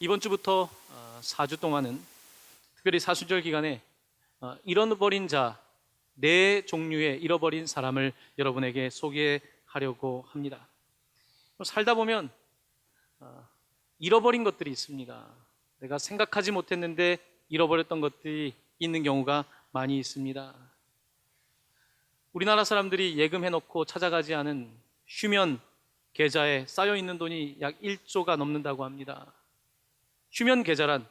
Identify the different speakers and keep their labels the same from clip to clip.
Speaker 1: 이번 주부터 4주 동안은 특별히 사순절 기간에 잃어버린 자, 네 종류의 잃어버린 사람을 여러분에게 소개하려고 합니다. 살다 보면 잃어버린 것들이 있습니다. 내가 생각하지 못했는데 잃어버렸던 것들이 있는 경우가 많이 있습니다. 우리나라 사람들이 예금해놓고 찾아가지 않은 휴면 계좌에 쌓여있는 돈이 약 1조가 넘는다고 합니다. 휴면 계좌란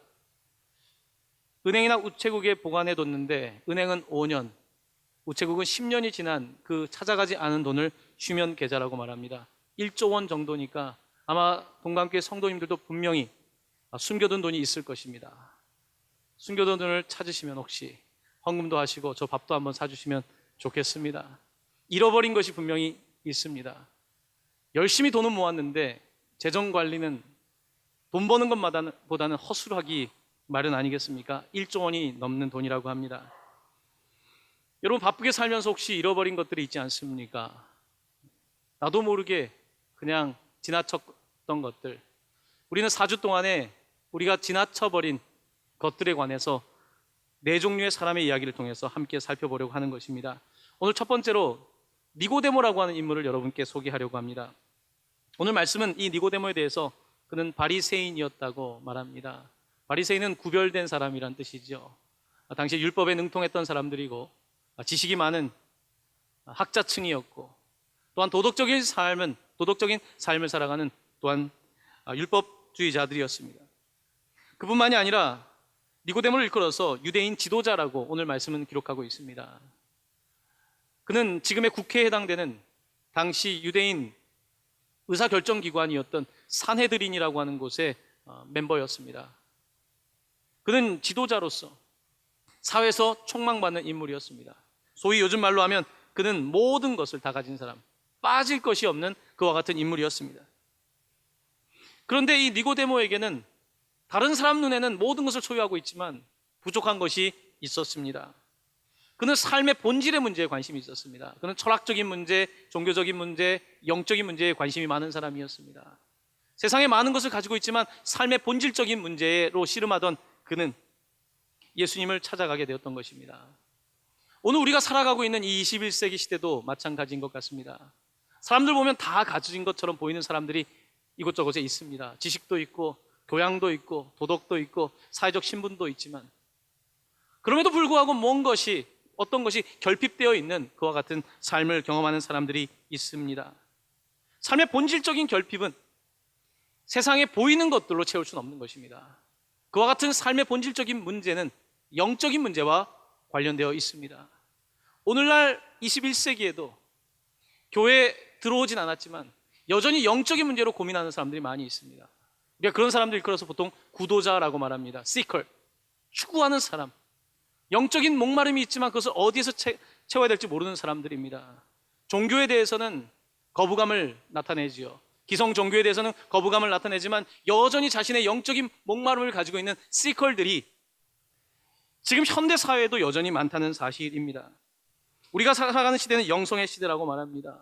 Speaker 1: 은행이나 우체국에 보관해뒀는데 은행은 5년, 우체국은 10년이 지난 그 찾아가지 않은 돈을 휴면 계좌라고 말합니다. 1조 원 정도니까 아마 동감교회 성도님들도 분명히 숨겨둔 돈이 있을 것입니다. 숨겨둔 돈을 찾으시면 혹시 헌금도 하시고 저 밥도 한번 사주시면 좋겠습니다. 잃어버린 것이 분명히 있습니다. 열심히 돈은 모았는데 재정관리는 돈 버는 것보다는 허술하기 마련 아니겠습니까? 1조 원이 넘는 돈이라고 합니다. 여러분 바쁘게 살면서 혹시 잃어버린 것들이 있지 않습니까? 나도 모르게 그냥 지나쳤던 것들, 우리는 4주 동안에 우리가 지나쳐버린 것들에 관해서 네 종류의 사람의 이야기를 통해서 함께 살펴보려고 하는 것입니다. 오늘 첫 번째로 니고데모라고 하는 인물을 여러분께 소개하려고 합니다. 오늘 말씀은 이 니고데모에 대해서 그는 바리새인이었다고 말합니다. 바리새인은 구별된 사람이란 뜻이죠. 당시 율법에 능통했던 사람들이고 지식이 많은 학자층이었고 또한 도덕적인 삶을 살아가는 또한 율법주의자들이었습니다. 그뿐만이 아니라 니고데모를 일컬어서 유대인 지도자라고 오늘 말씀은 기록하고 있습니다. 그는 지금의 국회에 해당되는 당시 유대인 의사결정기관이었던 산헤드린이라고 하는 곳의 멤버였습니다. 그는 지도자로서 사회에서 촉망받는 인물이었습니다. 소위 요즘 말로 하면 그는 모든 것을 다 가진 사람, 빠질 것이 없는 그와 같은 인물이었습니다. 그런데 이 니고데모에게는 다른 사람 눈에는 모든 것을 소유하고 있지만 부족한 것이 있었습니다. 그는 삶의 본질의 문제에 관심이 있었습니다. 그는 철학적인 문제, 종교적인 문제, 영적인 문제에 관심이 많은 사람이었습니다. 세상에 많은 것을 가지고 있지만 삶의 본질적인 문제로 씨름하던 그는 예수님을 찾아가게 되었던 것입니다. 오늘 우리가 살아가고 있는 이 21세기 시대도 마찬가지인 것 같습니다. 사람들 보면 다 가진 것처럼 보이는 사람들이 이곳저곳에 있습니다. 지식도 있고 교양도 있고 도덕도 있고 사회적 신분도 있지만 그럼에도 불구하고 어떤 것이 결핍되어 있는 그와 같은 삶을 경험하는 사람들이 있습니다. 삶의 본질적인 결핍은 세상에 보이는 것들로 채울 수는 없는 것입니다. 그와 같은 삶의 본질적인 문제는 영적인 문제와 관련되어 있습니다. 오늘날 21세기에도 교회에 들어오진 않았지만 여전히 영적인 문제로 고민하는 사람들이 많이 있습니다. 우리가 그런 사람들 일컬어서 보통 구도자라고 말합니다. seeker, 추구하는 사람, 영적인 목마름이 있지만 그것을 어디에서 채워야 될지 모르는 사람들입니다. 종교에 대해서는 거부감을 나타내지요. 기성 종교에 대해서는 거부감을 나타내지만 여전히 자신의 영적인 목마름을 가지고 있는 seeker들이 지금 현대 사회에도 여전히 많다는 사실입니다. 우리가 살아가는 시대는 영성의 시대라고 말합니다.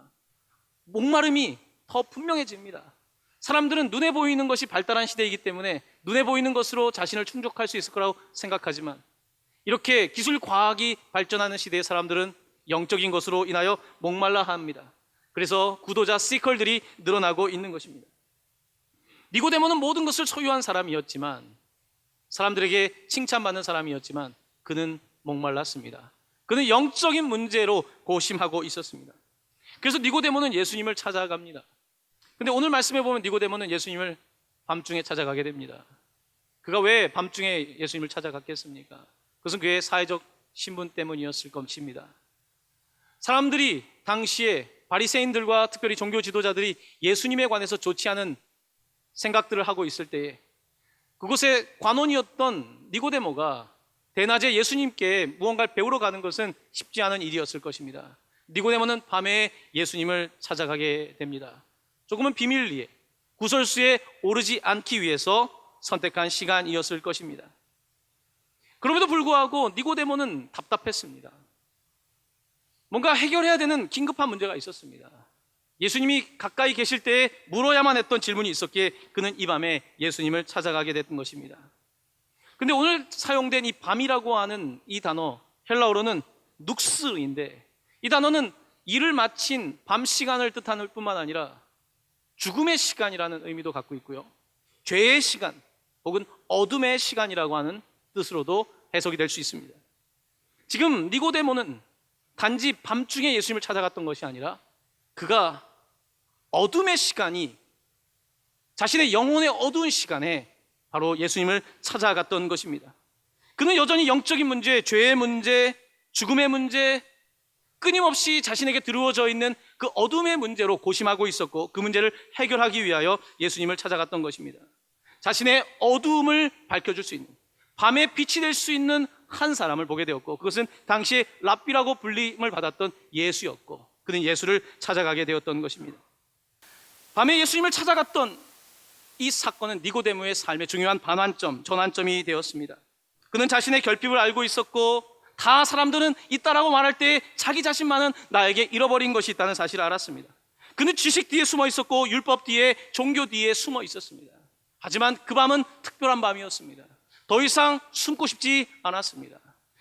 Speaker 1: 목마름이 더 분명해집니다. 사람들은 눈에 보이는 것이 발달한 시대이기 때문에 눈에 보이는 것으로 자신을 충족할 수 있을 거라고 생각하지만 이렇게 기술 과학이 발전하는 시대의 사람들은 영적인 것으로 인하여 목말라 합니다. 그래서 구도자 시컬들이 늘어나고 있는 것입니다. 니고데모는 모든 것을 소유한 사람이었지만 사람들에게 칭찬받는 사람이었지만 그는 목말랐습니다. 그는 영적인 문제로 고심하고 있었습니다. 그래서 니고데모는 예수님을 찾아갑니다. 근데 오늘 말씀해 보면 니고데모는 예수님을 밤중에 찾아가게 됩니다. 그가 왜 밤중에 예수님을 찾아갔겠습니까? 그것은 그의 사회적 신분 때문이었을 것입니다. 사람들이 당시에 바리새인들과 특별히 종교 지도자들이 예수님에 관해서 좋지 않은 생각들을 하고 있을 때에 그곳의 관원이었던 니고데모가 대낮에 예수님께 무언가를 배우러 가는 것은 쉽지 않은 일이었을 것입니다. 니고데모는 밤에 예수님을 찾아가게 됩니다. 조금은 비밀리에 구설수에 오르지 않기 위해서 선택한 시간이었을 것입니다. 그럼에도 불구하고 니고데모는 답답했습니다. 뭔가 해결해야 되는 긴급한 문제가 있었습니다. 예수님이 가까이 계실 때에 물어야만 했던 질문이 있었기에 그는 이 밤에 예수님을 찾아가게 됐던 것입니다. 근데 오늘 사용된 이 밤이라고 하는 이 단어, 헬라어로는 눅스인데, 이 단어는 일을 마친 밤 시간을 뜻하는 뿐만 아니라 죽음의 시간이라는 의미도 갖고 있고요, 죄의 시간 혹은 어둠의 시간이라고 하는 뜻으로도 해석이 될 수 있습니다. 지금 니고데모는 단지 밤중에 예수님을 찾아갔던 것이 아니라 그가 어둠의 시간이, 자신의 영혼의 어두운 시간에 바로 예수님을 찾아갔던 것입니다. 그는 여전히 영적인 문제, 죄의 문제, 죽음의 문제, 끊임없이 자신에게 드루어져 있는 그 어둠의 문제로 고심하고 있었고, 그 문제를 해결하기 위하여 예수님을 찾아갔던 것입니다. 자신의 어두움을 밝혀줄 수 있는, 밤에 빛이 될 수 있는 한 사람을 보게 되었고, 그것은 당시에 랍비라고 불림을 받았던 예수였고, 그는 예수를 찾아가게 되었던 것입니다. 밤에 예수님을 찾아갔던 이 사건은 니고데모의 삶의 중요한 반환점, 전환점이 되었습니다. 그는 자신의 결핍을 알고 있었고, 다 사람들은 있다라고 말할 때 자기 자신만은 나에게 잃어버린 것이 있다는 사실을 알았습니다. 그는 지식 뒤에 숨어 있었고, 율법 뒤에, 종교 뒤에 숨어 있었습니다. 하지만 그 밤은 특별한 밤이었습니다. 더 이상 숨고 싶지 않았습니다.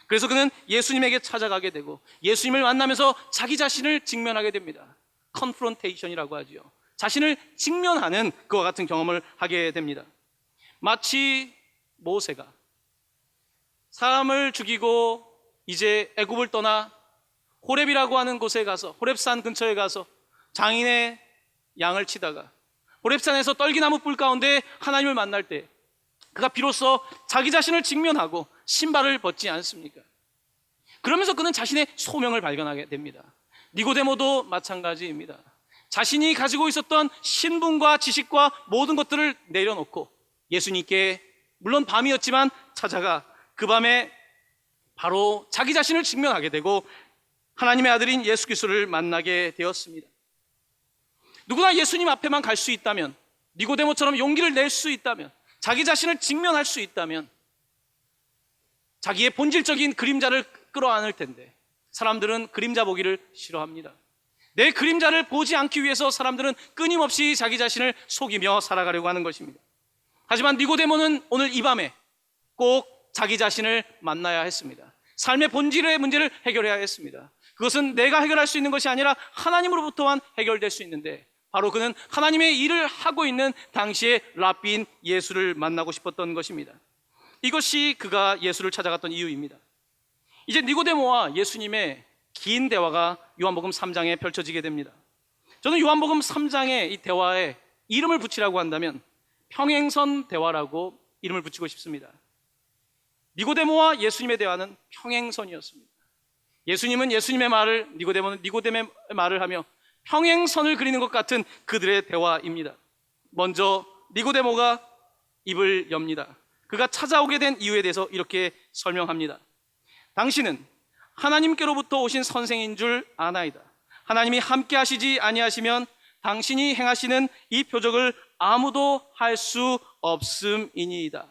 Speaker 1: 그래서 그는 예수님에게 찾아가게 되고, 예수님을 만나면서 자기 자신을 직면하게 됩니다. 컨프론테이션이라고 하죠. 자신을 직면하는 그와 같은 경험을 하게 됩니다. 마치 모세가 사람을 죽이고 이제 애굽을 떠나 호렙이라고 하는 곳에 가서, 호렙산 근처에 가서 장인의 양을 치다가 호렙산에서 떨기나무 뿔 가운데 하나님을 만날 때 그가 비로소 자기 자신을 직면하고 신발을 벗지 않습니까? 그러면서 그는 자신의 소명을 발견하게 됩니다. 니고데모도 마찬가지입니다. 자신이 가지고 있었던 신분과 지식과 모든 것들을 내려놓고 예수님께, 물론 밤이었지만 찾아가 그 밤에 바로 자기 자신을 직면하게 되고 하나님의 아들인 예수 그리스도를 만나게 되었습니다. 누구나 예수님 앞에만 갈 수 있다면, 니고데모처럼 용기를 낼 수 있다면, 자기 자신을 직면할 수 있다면 자기의 본질적인 그림자를 끌어안을 텐데, 사람들은 그림자 보기를 싫어합니다. 내 그림자를 보지 않기 위해서 사람들은 끊임없이 자기 자신을 속이며 살아가려고 하는 것입니다. 하지만 니고데모는 오늘 이 밤에 꼭 자기 자신을 만나야 했습니다. 삶의 본질의 문제를 해결해야 했습니다. 그것은 내가 해결할 수 있는 것이 아니라 하나님으로부터만 해결될 수 있는데, 바로 그는 하나님의 일을 하고 있는 당시의 랍비인 예수를 만나고 싶었던 것입니다. 이것이 그가 예수를 찾아갔던 이유입니다. 이제 니고데모와 예수님의 긴 대화가 요한복음 3장에 펼쳐지게 됩니다. 저는 요한복음 3장의 이 대화에 이름을 붙이라고 한다면 평행선 대화라고 이름을 붙이고 싶습니다. 니고데모와 예수님의 대화는 평행선이었습니다. 예수님은 예수님의 말을, 니고데모는 니고데모의 말을 하며 평행선을 그리는 것 같은 그들의 대화입니다. 먼저 니고데모가 입을 엽니다. 그가 찾아오게 된 이유에 대해서 이렇게 설명합니다. 당신은 하나님께로부터 오신 선생인 줄 아나이다. 하나님이 함께 하시지 아니하시면 당신이 행하시는 이 표적을 아무도 할 수 없음이니이다.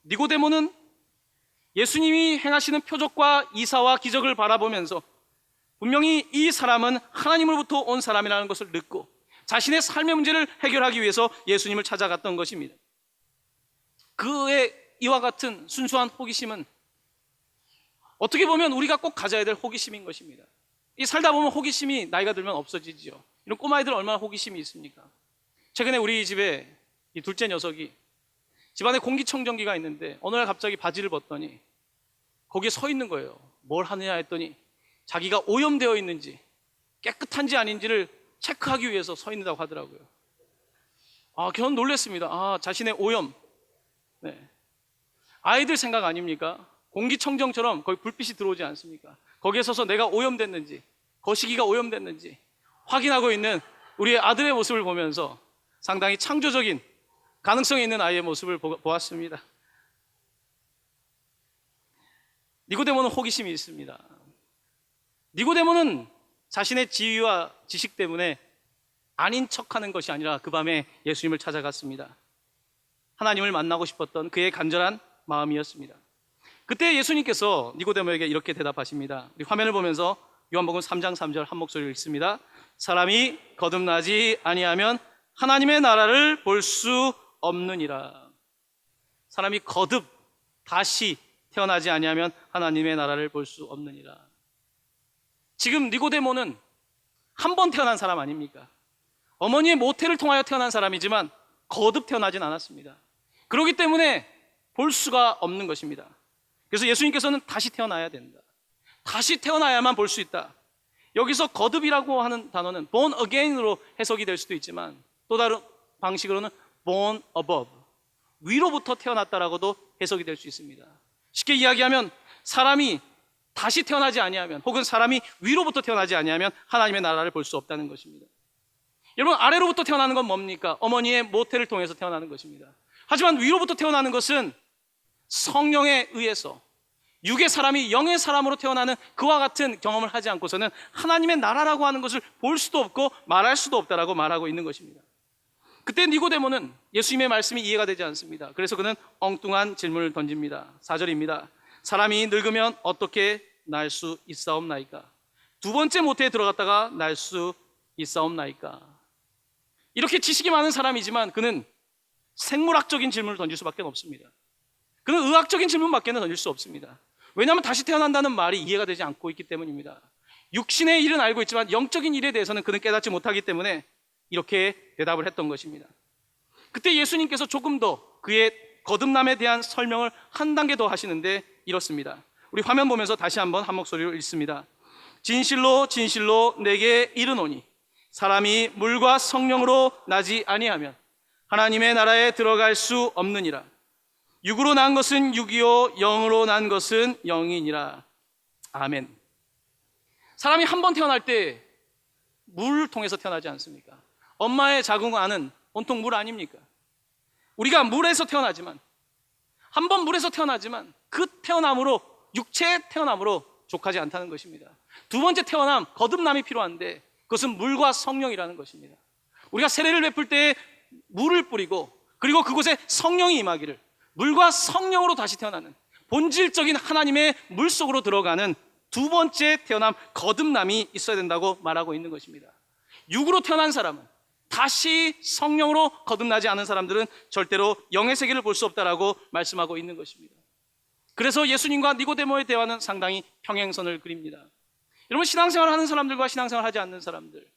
Speaker 1: 니고데모는 예수님이 행하시는 표적과 이사와 기적을 바라보면서 분명히 이 사람은 하나님으로부터 온 사람이라는 것을 믿고 자신의 삶의 문제를 해결하기 위해서 예수님을 찾아갔던 것입니다. 그의 이와 같은 순수한 호기심은 어떻게 보면 우리가 꼭 가져야 될 호기심인 것입니다. 이 살다 보면 호기심이 나이가 들면 없어지지요. 이런 꼬마애들 얼마나 호기심이 있습니까? 최근에 우리 집에 이 둘째 녀석이 집안에 공기청정기가 있는데 어느 날 갑자기 바지를 벗더니 거기에 서 있는 거예요. 뭘 하느냐 했더니 자기가 오염되어 있는지 깨끗한지 아닌지를 체크하기 위해서 서 있는다고 하더라고요. 저는 놀랐습니다. 자신의 오염. 네. 아이들 생각 아닙니까? 공기청정처럼 거기 불빛이 들어오지 않습니까? 거기에 서서 내가 오염됐는지, 거시기가 오염됐는지 확인하고 있는 우리의 아들의 모습을 보면서 상당히 창조적인 가능성이 있는 아이의 모습을 보았습니다. 니고데모는 호기심이 있습니다. 니고데모는 자신의 지위와 지식 때문에 아닌 척하는 것이 아니라 그 밤에 예수님을 찾아갔습니다. 하나님을 만나고 싶었던 그의 간절한 마음이었습니다. 그때 예수님께서 니고데모에게 이렇게 대답하십니다. 우리 화면을 보면서 요한복음 3장 3절 한 목소리로 읽습니다. 사람이 거듭나지 아니하면 하나님의 나라를 볼 수 없느니라. 사람이 거듭 다시 태어나지 아니하면 하나님의 나라를 볼 수 없느니라. 지금 니고데모는 한 번 태어난 사람 아닙니까? 어머니의 모태를 통하여 태어난 사람이지만 거듭 태어나진 않았습니다. 그렇기 때문에 볼 수가 없는 것입니다. 그래서 예수님께서는 다시 태어나야 된다. 다시 태어나야만 볼 수 있다. 여기서 거듭이라고 하는 단어는 born again으로 해석이 될 수도 있지만 또 다른 방식으로는 born above, 위로부터 태어났다라고도 해석이 될 수 있습니다. 쉽게 이야기하면 사람이 다시 태어나지 아니하면, 혹은 사람이 위로부터 태어나지 아니하면 하나님의 나라를 볼 수 없다는 것입니다. 여러분, 아래로부터 태어나는 건 뭡니까? 어머니의 모태를 통해서 태어나는 것입니다. 하지만 위로부터 태어나는 것은 성령에 의해서 육의 사람이 영의 사람으로 태어나는 그와 같은 경험을 하지 않고서는 하나님의 나라라고 하는 것을 볼 수도 없고 말할 수도 없다라고 말하고 있는 것입니다. 그때 니고데모는 예수님의 말씀이 이해가 되지 않습니다. 그래서 그는 엉뚱한 질문을 던집니다. 4절입니다. 사람이 늙으면 어떻게 날 수 있사옵나이까? 두 번째 모태에 들어갔다가 날 수 있사옵나이까? 이렇게 지식이 많은 사람이지만 그는 생물학적인 질문을 던질 수밖에 없습니다. 그는 의학적인 질문밖에는 던질 수 없습니다. 왜냐하면 다시 태어난다는 말이 이해가 되지 않고 있기 때문입니다. 육신의 일은 알고 있지만 영적인 일에 대해서는 그는 깨닫지 못하기 때문에 이렇게 대답을 했던 것입니다. 그때 예수님께서 조금 더 그의 거듭남에 대한 설명을 한 단계 더 하시는데 이렇습니다. 우리 화면 보면서 다시 한번 한 목소리로 읽습니다. 진실로 진실로 내게 이르노니 사람이 물과 성령으로 나지 아니하면 하나님의 나라에 들어갈 수 없느니라. 육으로 난 것은 육이요 영으로 난 것은 영이니라. 아멘. 사람이 한 번 태어날 때 물을 통해서 태어나지 않습니까? 엄마의 작은 안은 온통 물 아닙니까? 우리가 물에서 태어나지만, 한 번 물에서 태어나지만 그 태어남으로, 육체의 태어남으로 족하지 않다는 것입니다. 두 번째 태어남, 거듭남이 필요한데 그것은 물과 성령이라는 것입니다. 우리가 세례를 베풀 때 물을 뿌리고 그리고 그곳에 성령이 임하기를, 물과 성령으로 다시 태어나는 본질적인 하나님의 물 속으로 들어가는 두 번째 태어남, 거듭남이 있어야 된다고 말하고 있는 것입니다. 육으로 태어난 사람은, 다시 성령으로 거듭나지 않은 사람들은 절대로 영의 세계를 볼 수 없다라고 말씀하고 있는 것입니다. 그래서 예수님과 니고데모의 대화는 상당히 평행선을 그립니다. 여러분, 신앙생활을 하는 사람들과 신앙생활을 하지 않는 사람들,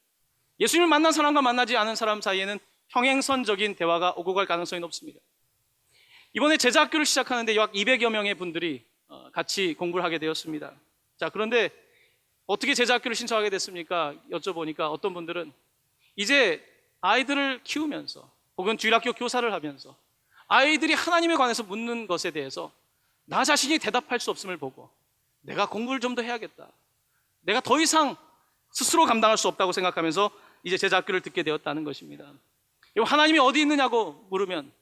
Speaker 1: 예수님을 만난 사람과 만나지 않은 사람 사이에는 평행선적인 대화가 오고 갈 가능성이 높습니다. 이번에 제자학교를 시작하는데 약 200여 명의 분들이 같이 공부를 하게 되었습니다. 자, 그런데 어떻게 제자학교를 신청하게 됐습니까? 여쭤보니까 어떤 분들은 이제 아이들을 키우면서 혹은 주일학교 교사를 하면서 아이들이 하나님에 관해서 묻는 것에 대해서 나 자신이 대답할 수 없음을 보고 내가 공부를 좀 더 해야겠다, 내가 더 이상 스스로 감당할 수 없다고 생각하면서 이제 제자학교를 듣게 되었다는 것입니다. 하나님이 어디 있느냐고 물으면,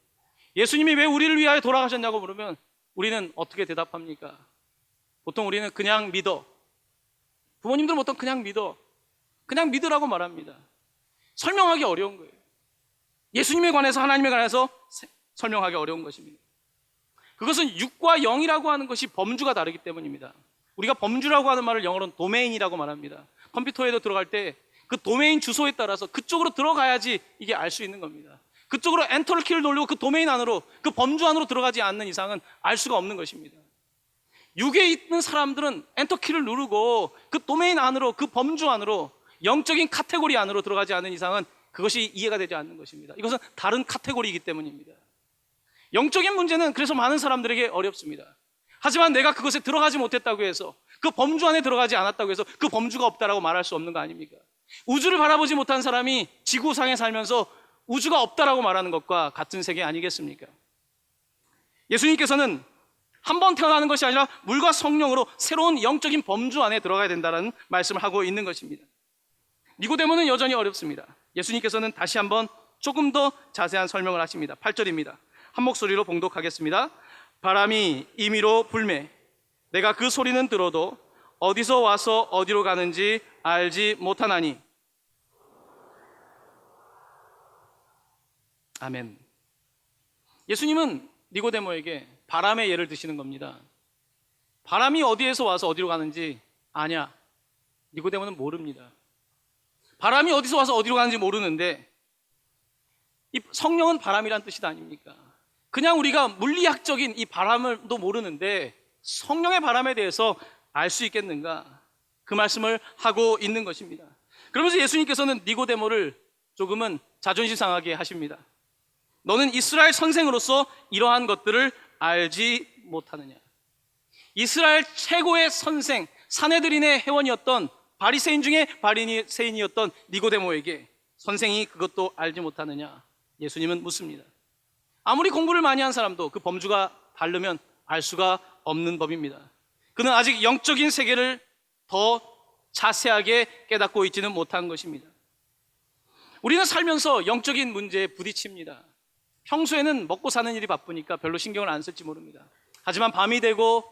Speaker 1: 예수님이 왜 우리를 위하여 돌아가셨냐고 물으면 우리는 어떻게 대답합니까? 보통 우리는 그냥 믿어. 부모님들은 보통 그냥 믿어, 그냥 믿으라고 말합니다. 설명하기 어려운 거예요. 예수님에 관해서, 하나님에 관해서 설명하기 어려운 것입니다. 그것은 육과 영이라고 하는 것이 범주가 다르기 때문입니다. 우리가 범주라고 하는 말을 영어로는 도메인이라고 말합니다. 컴퓨터에도 들어갈 때 그 도메인 주소에 따라서 그쪽으로 들어가야지 이게 알 수 있는 겁니다. 그쪽으로 엔터를 키를 돌리고 그 도메인 안으로, 그 범주 안으로 들어가지 않는 이상은 알 수가 없는 것입니다. 육에 있는 사람들은 엔터 키를 누르고 그 도메인 안으로, 그 범주 안으로, 영적인 카테고리 안으로 들어가지 않는 이상은 그것이 이해가 되지 않는 것입니다. 이것은 다른 카테고리이기 때문입니다. 영적인 문제는 그래서 많은 사람들에게 어렵습니다. 하지만 내가 그것에 들어가지 못했다고 해서, 그 범주 안에 들어가지 않았다고 해서 그 범주가 없다라고 말할 수 없는 거 아닙니까? 우주를 바라보지 못한 사람이 지구상에 살면서 우주가 없다라고 말하는 것과 같은 세계 아니겠습니까? 예수님께서는 한 번 태어나는 것이 아니라 물과 성령으로 새로운 영적인 범주 안에 들어가야 된다는 말씀을 하고 있는 것입니다. 니고데모는 여전히 어렵습니다. 예수님께서는 다시 한번 조금 더 자세한 설명을 하십니다. 8절입니다. 한 목소리로 봉독하겠습니다. 바람이 임의로 불매 내가 그 소리는 들어도 어디서 와서 어디로 가는지 알지 못하나니. 아멘. 예수님은 니고데모에게 바람의 예를 드시는 겁니다. 바람이 어디에서 와서 어디로 가는지 아냐? 니고데모는 모릅니다. 바람이 어디서 와서 어디로 가는지 모르는데 이 성령은 바람이란 뜻이 아닙니까? 그냥 우리가 물리학적인 이 바람을도 모르는데 성령의 바람에 대해서 알 수 있겠는가? 그 말씀을 하고 있는 것입니다. 그러면서 예수님께서는 니고데모를 조금은 자존심 상하게 하십니다. 너는 이스라엘 선생으로서 이러한 것들을 알지 못하느냐? 이스라엘 최고의 선생, 산헤드린의 회원이었던 바리새인 중에 바리새인이었던 니고데모에게 선생이 그것도 알지 못하느냐? 예수님은 묻습니다. 아무리 공부를 많이 한 사람도 그 범주가 다르면 알 수가 없는 법입니다. 그는 아직 영적인 세계를 더 자세하게 깨닫고 있지는 못한 것입니다. 우리는 살면서 영적인 문제에 부딪힙니다. 평소에는 먹고 사는 일이 바쁘니까 별로 신경을 안 쓸지 모릅니다. 하지만 밤이 되고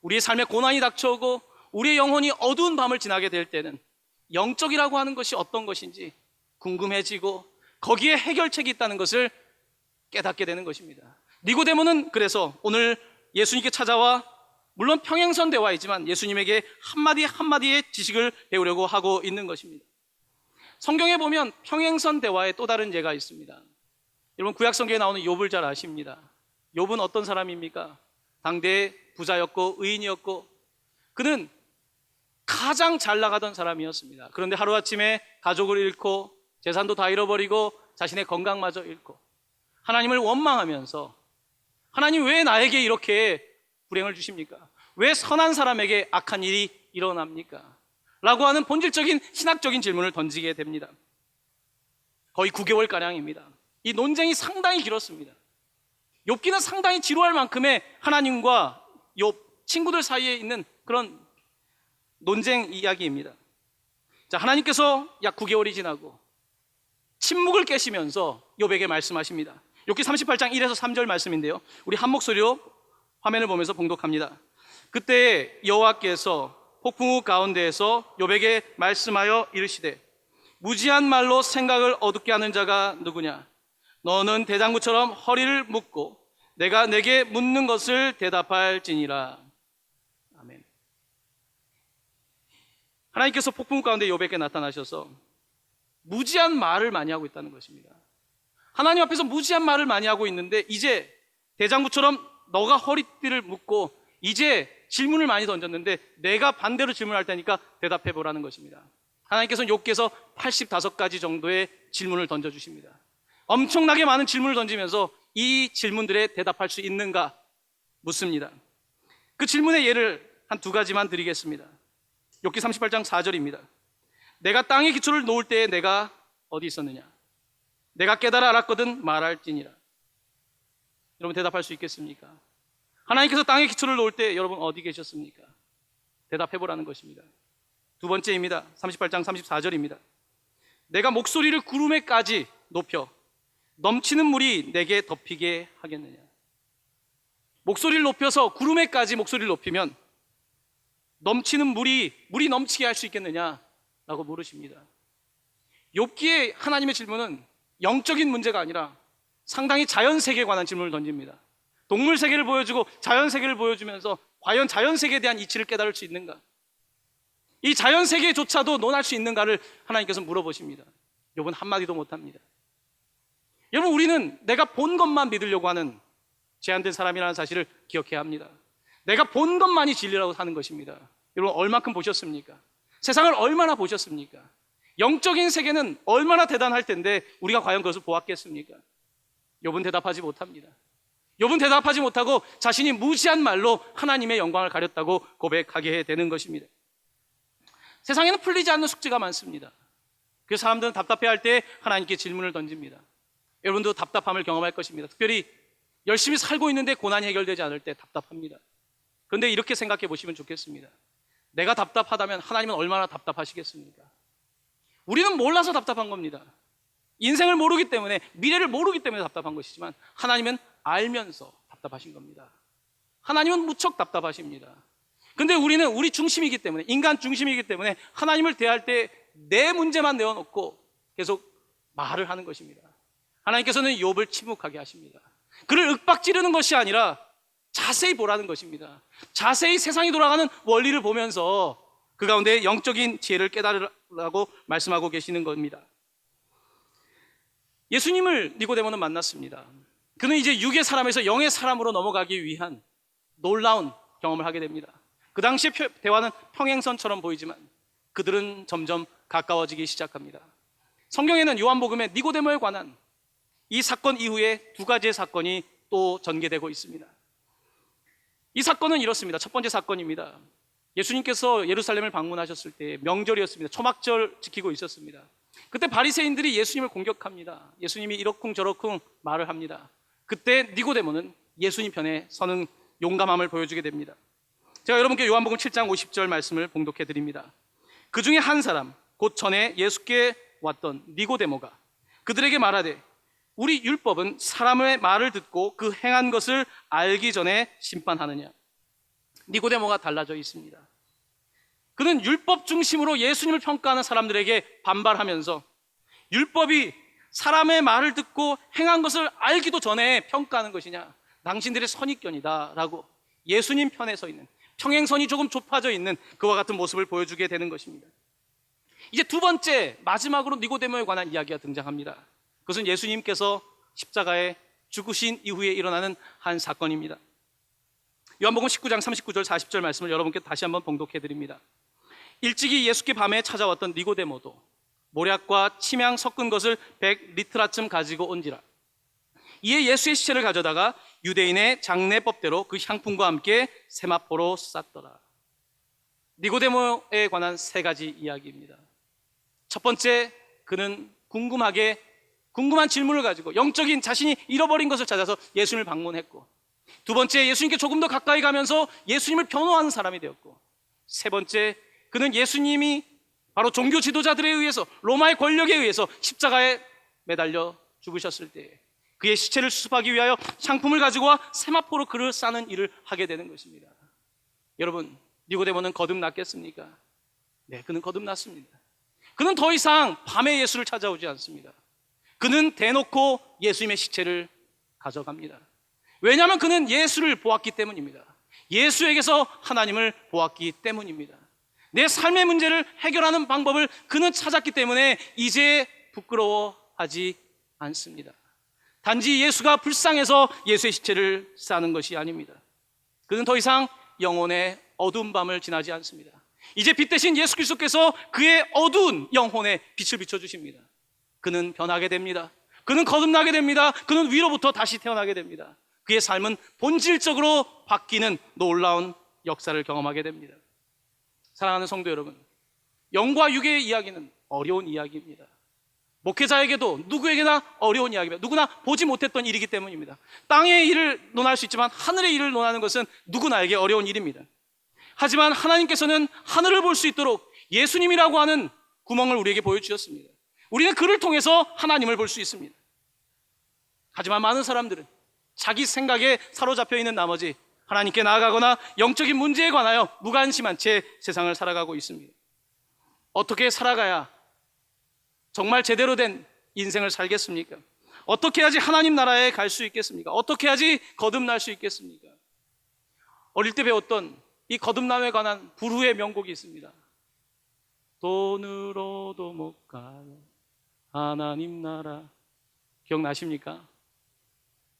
Speaker 1: 우리의 삶에 고난이 닥쳐오고 우리의 영혼이 어두운 밤을 지나게 될 때는 영적이라고 하는 것이 어떤 것인지 궁금해지고 거기에 해결책이 있다는 것을 깨닫게 되는 것입니다. 니고데모는 그래서 오늘 예수님께 찾아와 물론 평행선 대화이지만 예수님에게 한마디 한마디의 지식을 배우려고 하고 있는 것입니다. 성경에 보면 평행선 대화에 또 다른 예가 있습니다. 여러분 구약 성경에 나오는 욥을 잘 아십니다. 욥은 어떤 사람입니까? 당대의 부자였고 의인이었고 그는 가장 잘 나가던 사람이었습니다. 그런데 하루아침에 가족을 잃고 재산도 다 잃어버리고 자신의 건강마저 잃고 하나님을 원망하면서 하나님 왜 나에게 이렇게 불행을 주십니까? 왜 선한 사람에게 악한 일이 일어납니까? 라고 하는 본질적인 신학적인 질문을 던지게 됩니다. 거의 9개월가량입니다. 이 논쟁이 상당히 길었습니다. 욥기는 상당히 지루할 만큼의 하나님과 욥 친구들 사이에 있는 그런 논쟁 이야기입니다. 자, 하나님께서 약 9개월이 지나고 침묵을 깨시면서 욥에게 말씀하십니다. 욥기 38장 1에서 3절 말씀인데요. 우리 한 목소리로 화면을 보면서 봉독합니다. 그때 여호와께서 폭풍우 가운데에서 욥에게 말씀하여 이르시되 무지한 말로 생각을 어둡게 하는 자가 누구냐? 너는 대장부처럼 허리를 묶고 내가 내게 묻는 것을 대답할지니라. 아멘. 하나님께서 폭풍우 가운데 욥에게 나타나셔서 무지한 말을 많이 하고 있다는 것입니다. 하나님 앞에서 무지한 말을 많이 하고 있는데 이제 대장부처럼 너가 허리띠를 묶고 이제 질문을 많이 던졌는데 내가 반대로 질문할 테니까 대답해 보라는 것입니다. 하나님께서는 욥기에서 85가지 정도의 질문을 던져주십니다. 엄청나게 많은 질문을 던지면서 이 질문들에 대답할 수 있는가 묻습니다. 그 질문의 예를 한 2가지만 드리겠습니다. 욥기 38장 4절입니다. 내가 땅에 기초를 놓을 때에 내가 어디 있었느냐? 내가 깨달아 알았거든 말할지니라. 여러분 대답할 수 있겠습니까? 하나님께서 땅에 기초를 놓을 때 여러분 어디 계셨습니까? 대답해보라는 것입니다. 2번째입니다. 38장 34절입니다. 내가 목소리를 구름에까지 높여 넘치는 물이 내게 덮이게 하겠느냐? 목소리를 높여서 구름에까지 목소리를 높이면 넘치는 물이 넘치게 할 수 있겠느냐? 라고 물으십니다. 욥기의 하나님의 질문은 영적인 문제가 아니라 상당히 자연세계에 관한 질문을 던집니다. 동물 세계를 보여주고 자연 세계를 보여주면서 과연 자연 세계에 대한 이치를 깨달을 수 있는가? 이 자연 세계조차도 논할 수 있는가를 하나님께서 물어보십니다. 욥은 한마디도 못합니다. 여러분 우리는 내가 본 것만 믿으려고 하는 제한된 사람이라는 사실을 기억해야 합니다. 내가 본 것만이 진리라고 하는 것입니다. 여러분 얼마큼 보셨습니까? 세상을 얼마나 보셨습니까? 영적인 세계는 얼마나 대단할 텐데 우리가 과연 그것을 보았겠습니까? 욥은 대답하지 못합니다. 욥은 대답하지 못하고 자신이 무지한 말로 하나님의 영광을 가렸다고 고백하게 되는 것입니다. 세상에는 풀리지 않는 숙제가 많습니다. 그래서 사람들은 답답해할 때 하나님께 질문을 던집니다. 여러분도 답답함을 경험할 것입니다. 특별히 열심히 살고 있는데 고난이 해결되지 않을 때 답답합니다. 그런데 이렇게 생각해 보시면 좋겠습니다. 내가 답답하다면 하나님은 얼마나 답답하시겠습니까? 우리는 몰라서 답답한 겁니다. 인생을 모르기 때문에, 미래를 모르기 때문에 답답한 것이지만 하나님은 알면서 답답하신 겁니다. 하나님은 무척 답답하십니다. 근데 우리는 우리 중심이기 때문에, 인간 중심이기 때문에 하나님을 대할 때 내 문제만 내어놓고 계속 말을 하는 것입니다. 하나님께서는 욥을 침묵하게 하십니다. 그를 윽박지르는 것이 아니라 자세히 보라는 것입니다. 자세히 세상이 돌아가는 원리를 보면서 그 가운데 영적인 지혜를 깨달으라고 말씀하고 계시는 겁니다. 예수님을 니고데모는 만났습니다. 그는 이제 육의 사람에서 영의 사람으로 넘어가기 위한 놀라운 경험을 하게 됩니다. 그 당시의 대화는 평행선처럼 보이지만 그들은 점점 가까워지기 시작합니다. 성경에는 요한복음에 니고데모에 관한 이 사건 이후에 두 가지의 사건이 또 전개되고 있습니다. 이 사건은 이렇습니다. 첫 번째 사건입니다. 예수님께서 예루살렘을 방문하셨을 때 명절이었습니다. 초막절 지키고 있었습니다. 그때 바리새인들이 예수님을 공격합니다. 예수님이 이러쿵저러쿵 말을 합니다. 그때 니고데모는 예수님 편에 서는 용감함을 보여주게 됩니다. 제가 여러분께 요한복음 7장 50절 말씀을 봉독해 드립니다. 그 중에 한 사람, 곧 전에 예수께 왔던 니고데모가 그들에게 말하되 우리 율법은 사람의 말을 듣고 그 행한 것을 알기 전에 심판하느냐. 니고데모가 달라져 있습니다. 그는 율법 중심으로 예수님을 평가하는 사람들에게 반발하면서 율법이 사람의 말을 듣고 행한 것을 알기도 전에 평가하는 것이냐, 당신들의 선입견이다 라고 예수님 편에 서 있는, 평행선이 조금 좁아져 있는 그와 같은 모습을 보여주게 되는 것입니다. 이제 두 번째, 마지막으로 니고데모에 관한 이야기가 등장합니다. 그것은 예수님께서 십자가에 죽으신 이후에 일어나는 한 사건입니다. 요한복음 19장 39절 40절 말씀을 여러분께 다시 한번 봉독해 드립니다. 일찍이 예수께 밤에 찾아왔던 니고데모도 모략과 침향 섞은 것을 100리트라쯤 가지고 온지라. 이에 예수의 시체를 가져다가 유대인의 장례법대로 그 향품과 함께 세마포로 쌌더라. 니고데모에 관한 세 가지 이야기입니다. 첫 번째, 그는 궁금한 질문을 가지고 영적인 자신이 잃어버린 것을 찾아서 예수님을 방문했고, 두 번째, 예수님께 조금 더 가까이 가면서 예수님을 변호하는 사람이 되었고, 세 번째, 그는 예수님이 바로 종교 지도자들에 의해서, 로마의 권력에 의해서 십자가에 매달려 죽으셨을 때 그의 시체를 수습하기 위하여 향품을 가지고 와 세마포로 그를 싸는 일을 하게 되는 것입니다. 여러분, 니고데모는 거듭났겠습니까? 네, 그는 거듭났습니다. 그는 더 이상 밤에 예수를 찾아오지 않습니다. 그는 대놓고 예수님의 시체를 가져갑니다. 왜냐하면 그는 예수를 보았기 때문입니다. 예수에게서 하나님을 보았기 때문입니다. 내 삶의 문제를 해결하는 방법을 그는 찾았기 때문에 이제 부끄러워하지 않습니다. 단지 예수가 불쌍해서 예수의 시체를 싸는 것이 아닙니다. 그는 더 이상 영혼의 어두운 밤을 지나지 않습니다. 이제 빛 대신 예수 그리스도께서 그의 어두운 영혼에 빛을 비춰주십니다. 그는 변하게 됩니다. 그는 거듭나게 됩니다. 그는 위로부터 다시 태어나게 됩니다. 그의 삶은 본질적으로 바뀌는 놀라운 역사를 경험하게 됩니다. 사랑하는 성도 여러분, 영과 육의 이야기는 어려운 이야기입니다. 목회자에게도 누구에게나 어려운 이야기입니다. 누구나 보지 못했던 일이기 때문입니다. 땅의 일을 논할 수 있지만 하늘의 일을 논하는 것은 누구나에게 어려운 일입니다. 하지만 하나님께서는 하늘을 볼 수 있도록 예수님이라고 하는 구멍을 우리에게 보여주셨습니다. 우리는 그를 통해서 하나님을 볼 수 있습니다. 하지만 많은 사람들은 자기 생각에 사로잡혀 있는 나머지 하나님께 나아가거나 영적인 문제에 관하여 무관심한 채 세상을 살아가고 있습니다. 어떻게 살아가야 정말 제대로 된 인생을 살겠습니까? 어떻게 해야지 하나님 나라에 갈 수 있겠습니까? 어떻게 해야지 거듭날 수 있겠습니까? 어릴 때 배웠던 이 거듭남에 관한 불후의 명곡이 있습니다. 돈으로도 못 가요 하나님 나라. 기억나십니까?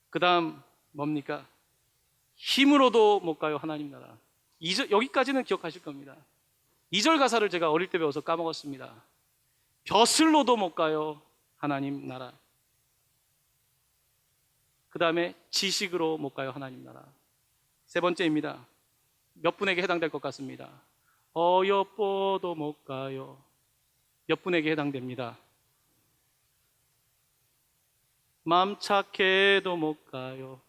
Speaker 1: 그 다음 뭡니까? 힘으로도 못 가요 하나님 나라. 여기까지는 기억하실 겁니다. 2절 가사를 제가 어릴 때 배워서 까먹었습니다. 벼슬로도 못 가요 하나님 나라. 그 다음에 지식으로 못 가요 하나님 나라. 세 번째입니다. 몇 분에게 해당될 것 같습니다. 어여뻐도 못 가요. 몇 분에게 해당됩니다. 맘 착해도 못 가요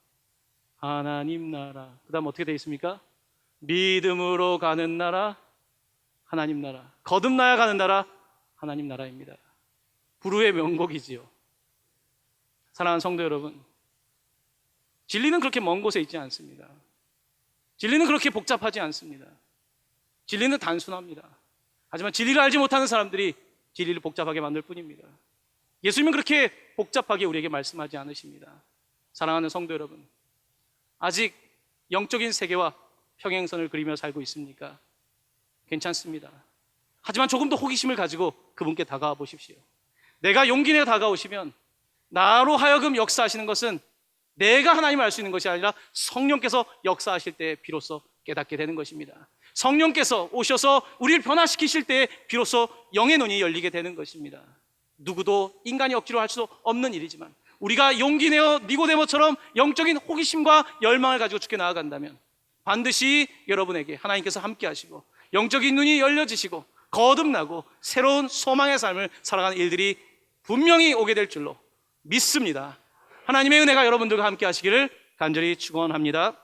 Speaker 1: 하나님 나라. 그 다음 어떻게 되어 있습니까? 믿음으로 가는 나라 하나님 나라. 거듭나야 가는 나라 하나님 나라입니다. 불후의 명곡이지요. 사랑하는 성도 여러분, 진리는 그렇게 먼 곳에 있지 않습니다. 진리는 그렇게 복잡하지 않습니다. 진리는 단순합니다. 하지만 진리를 알지 못하는 사람들이 진리를 복잡하게 만들 뿐입니다. 예수님은 그렇게 복잡하게 우리에게 말씀하지 않으십니다. 사랑하는 성도 여러분, 아직 영적인 세계와 평행선을 그리며 살고 있습니까? 괜찮습니다. 하지만 조금 더 호기심을 가지고 그분께 다가와 보십시오. 내가 용기 내어 다가오시면 나로 하여금 역사하시는 것은 내가 하나님을 알 수 있는 것이 아니라 성령께서 역사하실 때 비로소 깨닫게 되는 것입니다. 성령께서 오셔서 우리를 변화시키실 때 비로소 영의 눈이 열리게 되는 것입니다. 누구도 인간이 억지로 할 수 없는 일이지만 우리가 용기 내어 니고데모처럼 영적인 호기심과 열망을 가지고 주께 나아간다면 반드시 여러분에게 하나님께서 함께 하시고 영적인 눈이 열려지시고 거듭나고 새로운 소망의 삶을 살아가는 일들이 분명히 오게 될 줄로 믿습니다. 하나님의 은혜가 여러분들과 함께 하시기를 간절히 축원합니다.